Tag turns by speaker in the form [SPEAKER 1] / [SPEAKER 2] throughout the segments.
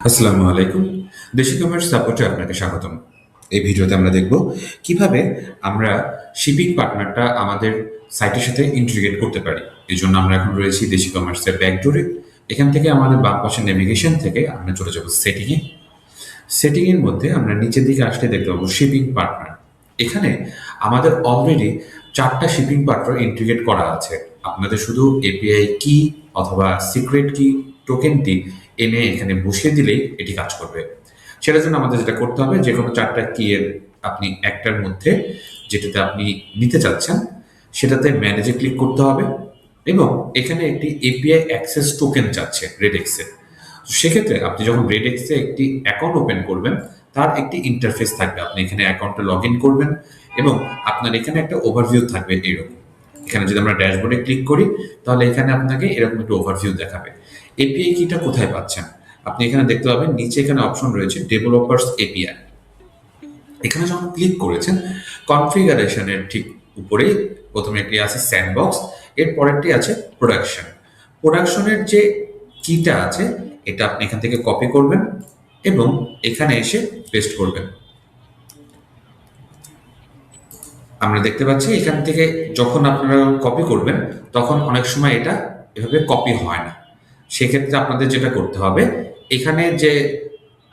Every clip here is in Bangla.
[SPEAKER 1] আসসালামু আলাইকুম। দেশি কমার্স সাপোর্টে আপনাকে স্বাগতম। এই ভিডিওতে আমরা দেখব কিভাবে আমরা শিপিং পার্টনারটা আমাদের সাইটের সাথে ইন্টিগ্রেট করতে পারি। এজন্য আমরা এখন রয়েছি দেশি কমার্সের ব্যাকডোরে। এখান থেকে আমাদের বাম পাশে নেভিগেশন থেকে আমরা চলে যাব সেটিংয়ে। সেটিংয়ের মধ্যে আমরা নিচের দিকে আসলে দেখতে পাবো শিপিং পার্টনার। এখানে আমাদের অলরেডি 4টা শিপিং পার্টনার ইন্টিগ্রেট করা আছে। আপনাদের শুধু এপিআই কি অথবা সিক্রেট কি টোকেনটি এনে এখানে বসিয়ে দিলেই এটি কাজ করবে। সেটার জন্য আমাদের যেটা করতে হবে, যে কোনো 4টা কি এর আপনি একটার মধ্যে যেটাতে আপনি নিতে চাচ্ছেন সেটাতে ম্যানেজে ক্লিক করতে হবে এবং এখানে একটি এপিআই অ্যাক্সেস টোকেন চাচ্ছে রেডেক্সের। সেক্ষেত্রে আপনি যখন রেডেক্সে একটি অ্যাকাউন্ট ওপেন করবেন তার একটি ইন্টারফেস থাকবে। আপনি এখানে অ্যাকাউন্টে লগ ইন করবেন এবং আপনার এখানে একটা ওভারভিউ থাকবে এরকম। এখানে যদি আমরা ড্যাশবোর্ডে ক্লিক করি তাহলে এখানে আপনাকে এরকম একটা ওভারভিউ দেখাবে। এপিআই কিটা কোথায় পাচ্ছেন আপনি এখানে দেখতে পাবেন, নিচে এখানে অপশন রয়েছে ডেভেলপার্স এপিআই। এখানে যখন ক্লিক করেছেন কনফিগারেশনের ঠিক উপরে প্রথমে একটি আছে স্যান্ডবক্স, এর পরেরটি আছে প্রোডাকশন। প্রোডাকশনের যে কিটা আছে এটা আপনি এখান থেকে কপি করবেন এবং এখানে এসে পেস্ট করবেন। আমরা দেখতে পাচ্ছি এখান থেকে যখন আপনারা কপি করবেন তখন অনেক সময় এটা এভাবে কপি হয় না। সেক্ষেত্রে আপনাদের যেটা করতে হবে, এখানে যে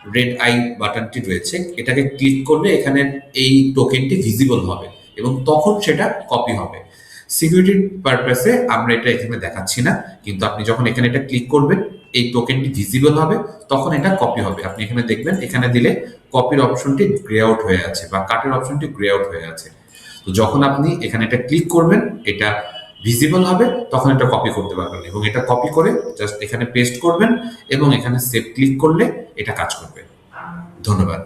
[SPEAKER 1] রেড আই বাটনটি রয়েছে এটাকে ক্লিক করলে এখানে এই টোকেনটি ভিজিবল হবে এবং তখন সেটা কপি হবে। সিকিউরিটি পারপাসে আমরা এটা এখানে দেখাচ্ছি না, কিন্তু আপনি যখন এখানে এটা ক্লিক করবেন এই টোকেনটি ভিজিবল হবে, তখন এটা কপি হবে। আপনি এখানে দেখবেন এখানে দিলে কপির অপশনটি গ্রে আউট হয়ে আছে বা কাটের অপশনটি গ্রে আউট হয়ে আছে। তো যখন আপনি এখানে এটা ক্লিক করবেন এটা ভিজিবল হবে, তখন এটা কপি করতে পারবেন এবং এটা কপি করে জাস্ট এখানে পেস্ট করবেন এবং এখানে সেভ ক্লিক করলে এটা কাজ করবে। ধন্যবাদ।